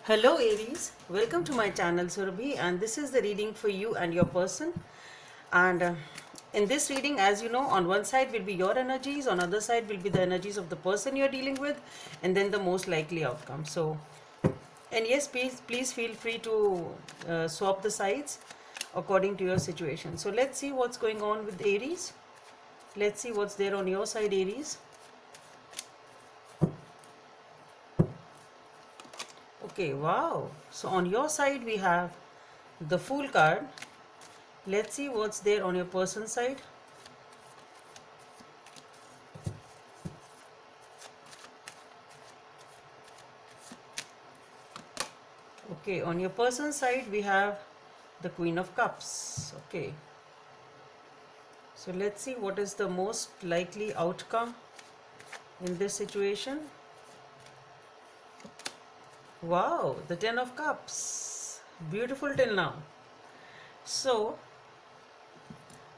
Hello Aries, welcome to my channel Surabhi, and this is the reading for you and your person. And in this reading, as you know, on one side will be your energies, on other side will be the energies of the person you're dealing with, and then the most likely outcome. So, and yes, please feel free to swap the sides according to your situation. So let's see what's going on with Aries. Let's see what's there on your side, Aries. Okay, wow. So on your side we have the Fool card. Let's see what's there on your person's side. Okay, on your person's side we have the Queen of Cups. Okay. So let's see what is the most likely outcome in this situation. Wow, the Ten of Cups. Beautiful till now. So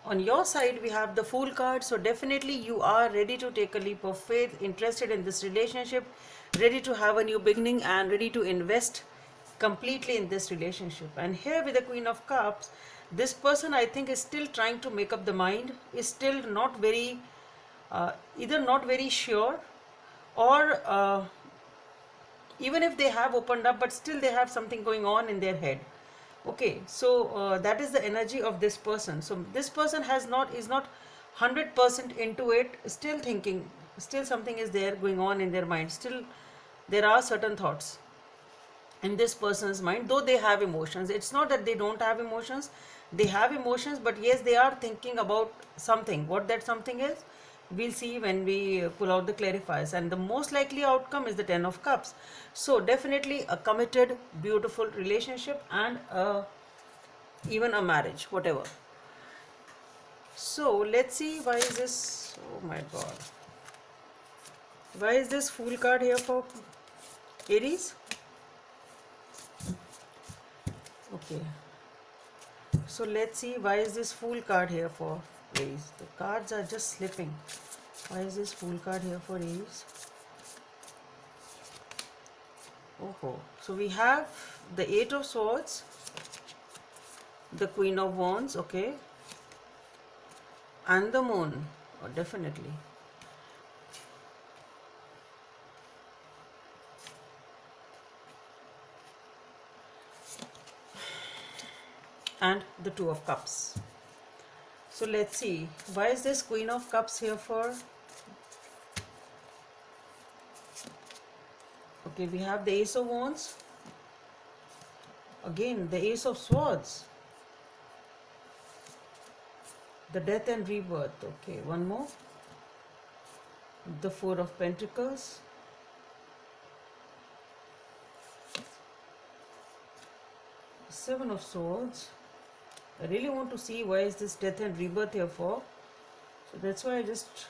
on your side we have the Fool card. So definitely you are ready to take a leap of faith, interested in this relationship, ready to have a new beginning and ready to invest completely in this relationship. And here with the Queen of Cups, this person I think is still trying to make up the mind, is still not very either not very sure, or even if they have opened up, but still they have something going on in their head. Okay, so that is the energy of this person. So this person is not 100% into it, still thinking, still something is there going on in their mind, still there are certain thoughts in this person's mind, though they have emotions. It's not that they don't have emotions, they have emotions, but yes, they are thinking about something. What that something is, we'll see when we pull out the clarifiers. And the most likely outcome is the Ten of Cups. So definitely a committed, beautiful relationship, and even a marriage, whatever. So let's see, why is this, oh my god, why is this Fool card here for Aries? Okay, so let's see, why is this Fool card here for Aries? The cards are just slipping. Why is this Fool card here for Aries? Oh, so we have the Eight of Swords, the Queen of Wands, okay, and the Moon. Oh, definitely. And the Two of Cups. So let's see, why is this Queen of Cups here for? Okay, we have the Ace of Wands, again the Ace of Swords, the Death and Rebirth. Okay, one more, the Four of Pentacles, Seven of Swords. I really want to see why is this Death and Rebirth here for. So that's why I just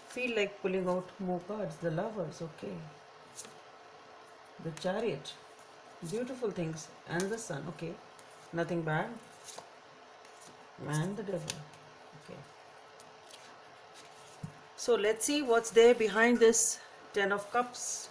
feel like pulling out more cards. The Lovers, okay, the Chariot, beautiful things, and the Sun. Okay, nothing bad. And the Devil. Okay, so let's see what's there behind this Ten of Cups.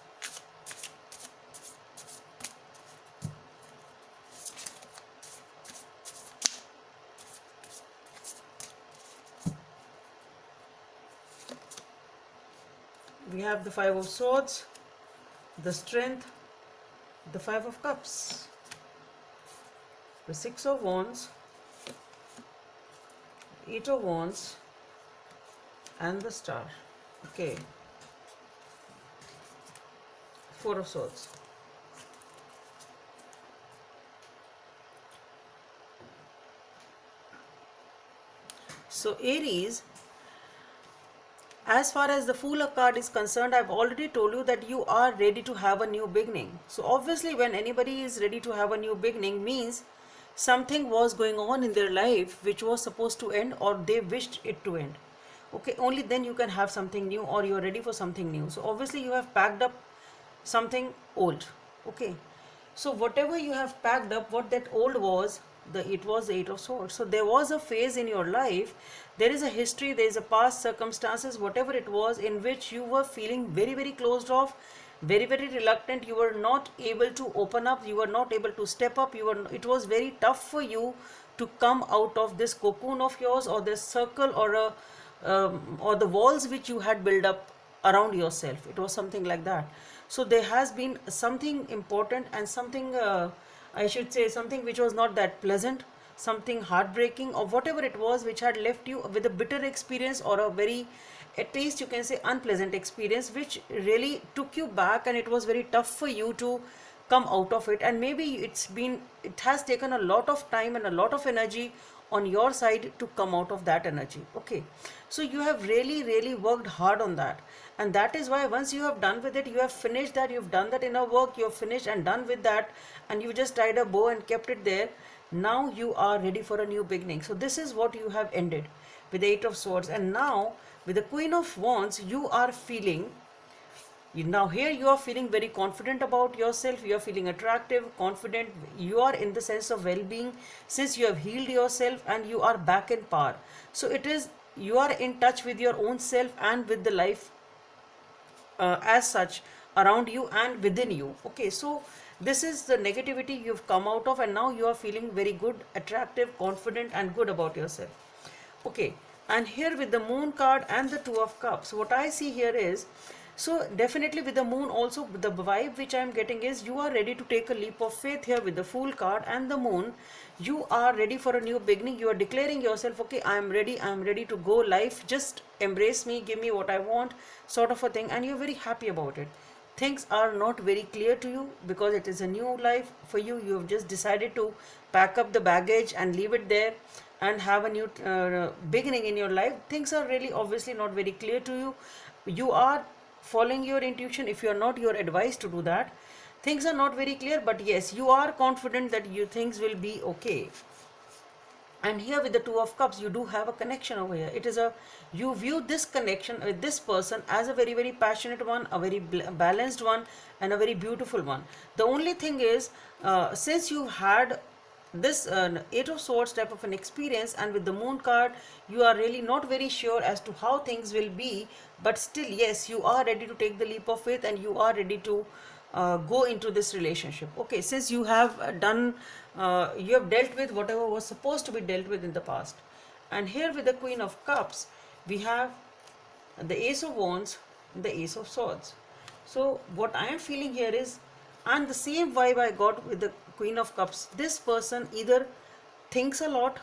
We have the Five of Swords, the Strength, the Five of Cups, the Six of Wands, Eight of Wands, and the Star. Okay, Four of Swords. So Aries, as far as the Fool card is concerned, I've already told you that you are ready to have a new beginning. So obviously when anybody is ready to have a new beginning, means something was going on in their life which was supposed to end, or they wished it to end. Okay, only then you can have something new, or you're ready for something new. So obviously you have packed up something old. Okay, so whatever you have packed up, what that old was, it was the Eight of Swords. So there was a phase in your life, there is a history, there is a past circumstances, whatever it was, in which you were feeling very closed off, very very reluctant, you were not able to open up, you were not able to step up, it was very tough for you to come out of this cocoon of yours, or this circle, or the walls which you had built up around yourself. It was something like that. So there has been something important, and something, I should say, something which was not that pleasant, something heartbreaking, or whatever it was, which had left you with a bitter experience, or a very, at least you can say, unpleasant experience, which really took you back, and it was very tough for you to come out of it. And maybe it has taken a lot of time and a lot of energy on your side to come out of that energy. Okay, so you have really really worked hard on that, and that is why once you have done with it, you have finished that, you've done that inner work, you have finished and done with that, and you just tied a bow and kept it there. Now you are ready for a new beginning. So this is what you have ended with the Eight of Swords. And now with the Queen of Wands, you are feeling, now here you are feeling very confident about yourself, you are feeling attractive, confident, you are in the sense of well-being, since you have healed yourself and you are back in power. So it is, you are in touch with your own self and with the life as such around you and within you. Okay, so this is the negativity you've come out of, and now you are feeling very good, attractive, confident and good about yourself. Okay, and here with the Moon card and the Two of Cups, what I see here is, so definitely with the Moon also, the vibe which I am getting is you are ready to take a leap of faith here with the Fool card and the Moon. You are ready for a new beginning. You are declaring yourself, okay, I am ready to go life, just embrace me, give me what I want, sort of a thing, and you're very happy about it. Things are not very clear to you because it is a new life for you. You have just decided to pack up the baggage and leave it there and have a new beginning in your life. Things are really obviously not very clear to you. You are following your intuition. If you are not, your advice to do that. Things are not very clear, but yes, you are confident that things will be okay. And here with the Two of Cups, you do have a connection over here. It is a, you view this connection with this person as a very very passionate one, a very balanced one, and a very beautiful one. The only thing is, since you had this Eight of Swords type of an experience, and with the Moon card, you are really not very sure as to how things will be, but still yes, you are ready to take the leap of faith, and you are ready to go into this relationship. Okay, since you have you have dealt with whatever was supposed to be dealt with in the past. And here with the Queen of Cups, we have the Ace of Wands, the Ace of Swords. So what I am feeling here is, and the same vibe I got with the Queen of Cups, this person either thinks a lot,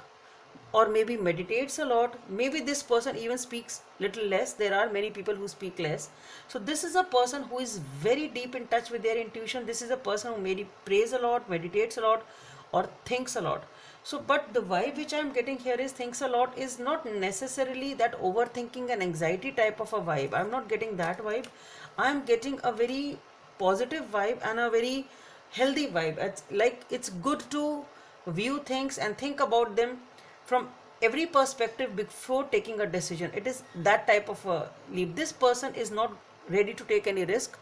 or maybe meditates a lot. Maybe this person even speaks little less. There are many people who speak less. So this is a person who is very deep in touch with their intuition. This is a person who maybe prays a lot, meditates a lot, or thinks a lot. So but the vibe which I am getting here is, thinks a lot is not necessarily that overthinking and anxiety type of a vibe. I am not getting that vibe. I am getting a very positive vibe and a very healthy vibe. It's like it's good to view things and think about them from every perspective before taking a decision. It is that type of a leap. This person is not ready to take any risk,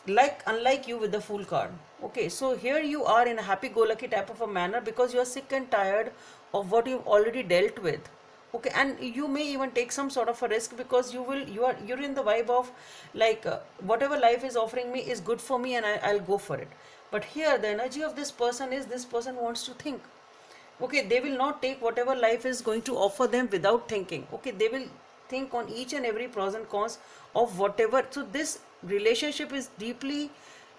like unlike you with the Fool card. Okay, so here you are in a happy-go-lucky type of a manner because you are sick and tired of what you've already dealt with. Okay, and you may even take some sort of a risk because you're in the vibe of like whatever life is offering me is good for me, and I'll go for it. But here the energy of this person is, this person wants to think. Okay, they will not take whatever life is going to offer them without thinking. Okay, they will think on each and every pros and cons of whatever. So this relationship is deeply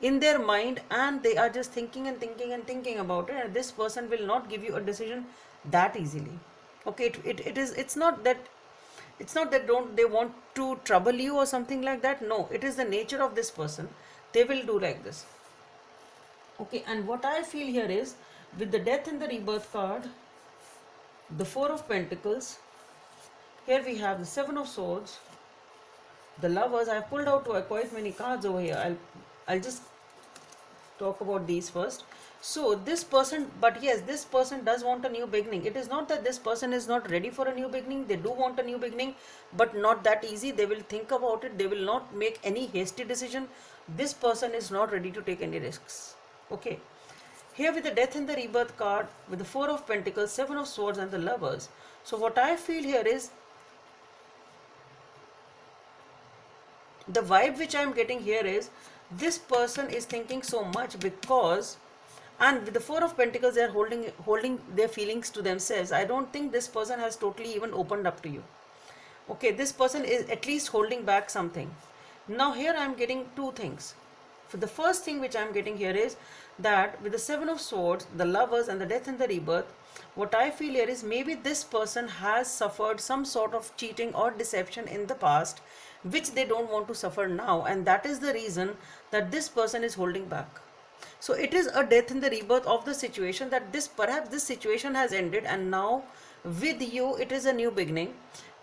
in their mind, and they are just thinking and thinking and thinking about it, and this person will not give you a decision that easily. Okay, it's not that, don't they want to trouble you or something like that. No, it is the nature of this person. They will do like this. Okay, and what I feel here is, with the Death and the Rebirth card, the Four of Pentacles, here we have the Seven of Swords, the Lovers. I have pulled out quite many cards over here. I'll just talk about these first. So this person, but yes, this person does want a new beginning. It is not that this person is not ready for a new beginning. They do want a new beginning, but not that easy. They will think about it. They will not make any hasty decision. This person is not ready to take any risks. Okay. Here with the Death and the Rebirth card, with the Four of Pentacles, Seven of Swords and the Lovers. So what I feel here is, the vibe which I am getting here is this person is thinking so much because, and with the Four of Pentacles, they are holding their feelings to themselves. I don't think this person has totally even opened up to you. Okay, this person is at least holding back something. Now here I am getting two things. For the first thing which I am getting here is that with the Seven of Swords, the Lovers and the Death and the Rebirth, what I feel here is maybe this person has suffered some sort of cheating or deception in the past, which they don't want to suffer now, and that is the reason that this person is holding back. So it is a death in the rebirth of the situation, that this perhaps this situation has ended and now with you it is a new beginning,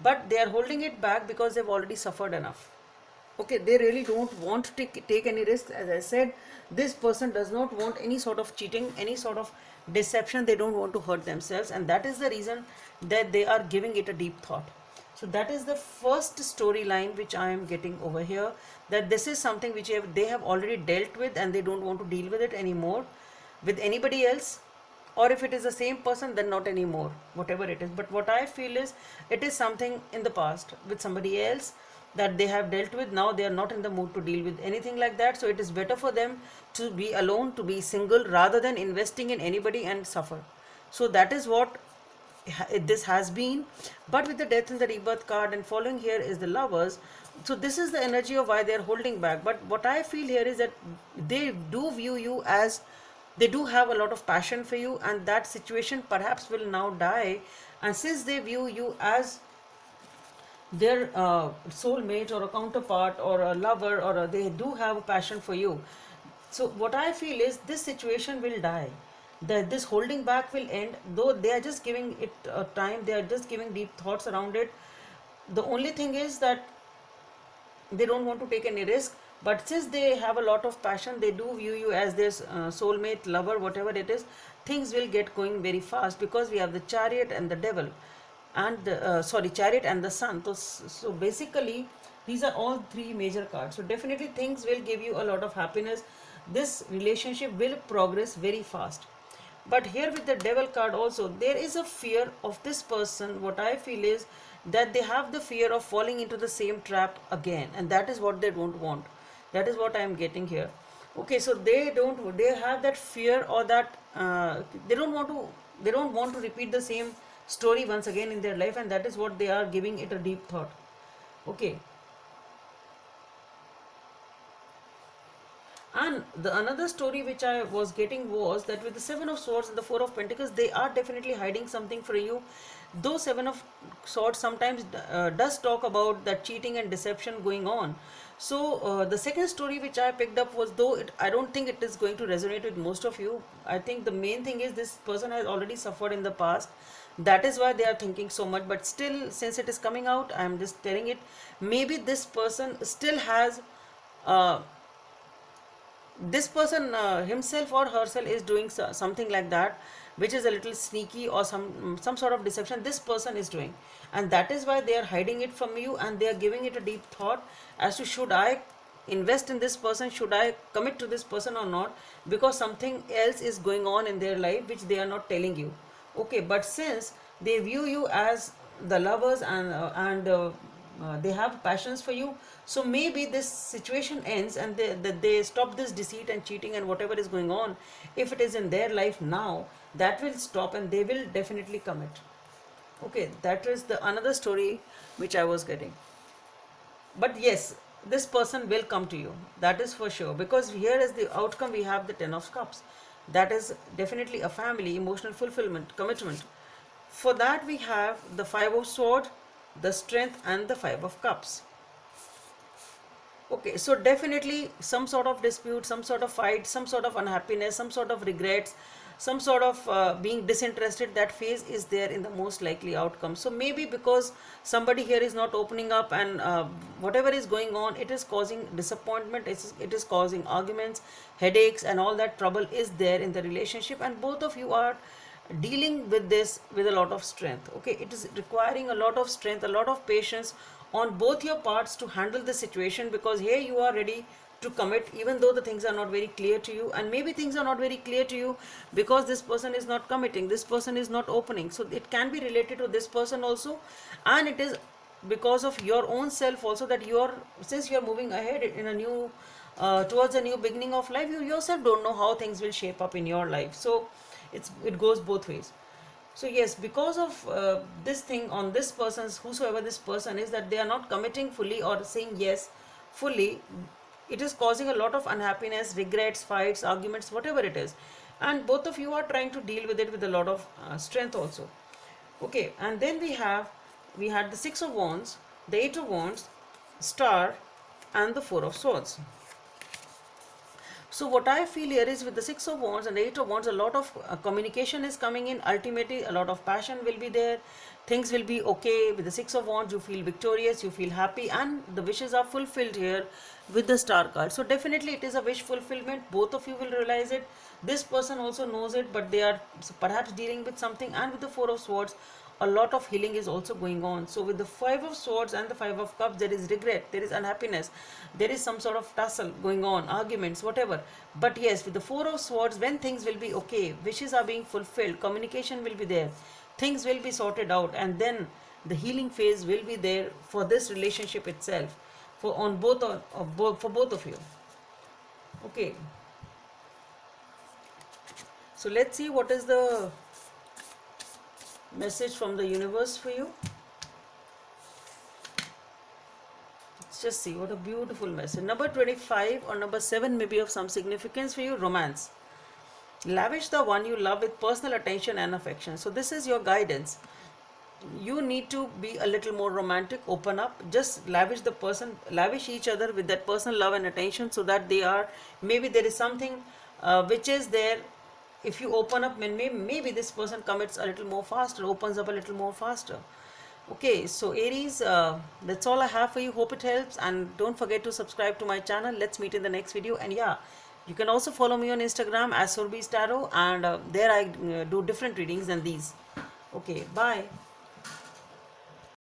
but they are holding it back because they've already suffered enough. Okay, they really don't want to take any risks. As I said, this person does not want any sort of cheating, any sort of deception. They don't want to hurt themselves, and that is the reason that they are giving it a deep thought. So that is the first storyline which I am getting over here, that this is something which they have already dealt with and they don't want to deal with it anymore with anybody else, or if it is the same person, then not anymore, whatever it is. But what I feel is it is something in the past with somebody else that they have dealt with. Now they are not in the mood to deal with anything like that, so it is better for them to be alone, to be single, rather than investing in anybody and suffer. So that is what this has been. But with the Death and the Rebirth card and following here is the Lovers, so this is the energy of why they are holding back. But what I feel here is that they do view you as, they do have a lot of passion for you, and that situation perhaps will now die. And since they view you as their soulmate or a counterpart or a lover, or they do have a passion for you, so what I feel is this situation will die, that this holding back will end, though they are just giving it time, they are just giving deep thoughts around it. The only thing is that they don't want to take any risk, but since they have a lot of passion, they do view you as their soulmate, lover, whatever it is. Things will get going very fast because we have the Chariot and the Devil, and the Chariot and the Sun. So basically these are all three major cards. So definitely things will give you a lot of happiness. This relationship will progress very fast. But here with the Devil card also, there is a fear of this person. What I feel is that they have the fear of falling into the same trap again, and that is what they don't want. That is what I am getting here. Okay, so they have that fear, or that they don't want to repeat the same story once again in their life, and that is what they are giving it a deep thought. Okay. And the another story which I was getting was that with the Seven of Swords and the Four of Pentacles, they are definitely hiding something for you. Though Seven of Swords sometimes does talk about that cheating and deception going on. So the second story which I picked up was, though I don't think it is going to resonate with most of you. I think the main thing is this person has already suffered in the past. That is why they are thinking so much. But still, since it is coming out, I am just telling it. Maybe this person still has... this person himself or herself is doing something like that, which is a little sneaky, or some sort of deception this person is doing, and that is why they are hiding it from you, and they are giving it a deep thought as to, should I invest in this person, should I commit to this person or not, because something else is going on in their life which they are not telling you. Okay, but since they view you as the Lovers, and they have passions for you, so maybe this situation ends and they stop this deceit and cheating and whatever is going on. If it is in their life now, that will stop and they will definitely commit. Okay, that is the another story which I was getting. But yes, this person will come to you, that is for sure, because here is the outcome. We have the Ten of Cups. That is definitely a family, emotional fulfillment, commitment. For that we have the Five of Swords, the Strength, and the Five of Cups. Okay, so definitely some sort of dispute, some sort of fight, some sort of unhappiness, some sort of regrets, some sort of being disinterested, that phase is there in the most likely outcome. So maybe because somebody here is not opening up, and whatever is going on, it is causing disappointment, it is causing arguments, headaches, and all that trouble is there in the relationship, and both of you are dealing with this with a lot of strength. Okay, it is requiring a lot of strength, a lot of patience on both your parts to handle the situation, because here you are ready to commit even though the things are not very clear to you, and maybe things are not very clear to you because this person is not committing, this person is not opening. So it can be related to this person also, and it is because of your own self also, that since you're moving ahead in a new towards a new beginning of life, you yourself don't know how things will shape up in your life. So it goes both ways. So yes, because of this thing on this person's, whosoever this person is, that they are not committing fully or saying yes fully, it is causing a lot of unhappiness, regrets, fights, arguments, whatever it is. And both of you are trying to deal with it with a lot of strength also. Okay, and then we had the Six of Wands, the Eight of Wands, Star, and the Four of Swords. So what I feel here is, with the Six of Wands and the Eight of Wands, a lot of communication is coming in. Ultimately, a lot of passion will be there. Things will be okay. With the Six of Wands, you feel victorious, you feel happy, and the wishes are fulfilled here with the Star card. So definitely it is a wish fulfillment. Both of you will realize it. This person also knows it, but they are perhaps dealing with something. And with the Four of Swords, a lot of healing is also going on. So with the Five of Swords and the Five of Cups, there is regret, there is unhappiness, there is some sort of tussle going on, arguments, whatever. But yes, with the Four of Swords, when things will be okay, wishes are being fulfilled, communication will be there, things will be sorted out, and then the healing phase will be there for this relationship itself, for both of you. Okay, so let's see what is the message from the universe for you. Let's just see what a beautiful message. Number 25 or number 7 may be of some significance for you. Romance. Lavish the one you love with personal attention and affection. So this is your guidance. You need to be a little more romantic, open up, just lavish each other with that personal love and attention, so that maybe there is something which is there. If you open up, maybe this person commits a little more faster, opens up a little more faster. Okay, so Aries, that's all I have for you. Hope it helps, and don't forget to subscribe to my channel. Let's meet in the next video. And yeah, you can also follow me on Instagram as Surbhi's Tarot, and there I do different readings than these. Okay, bye.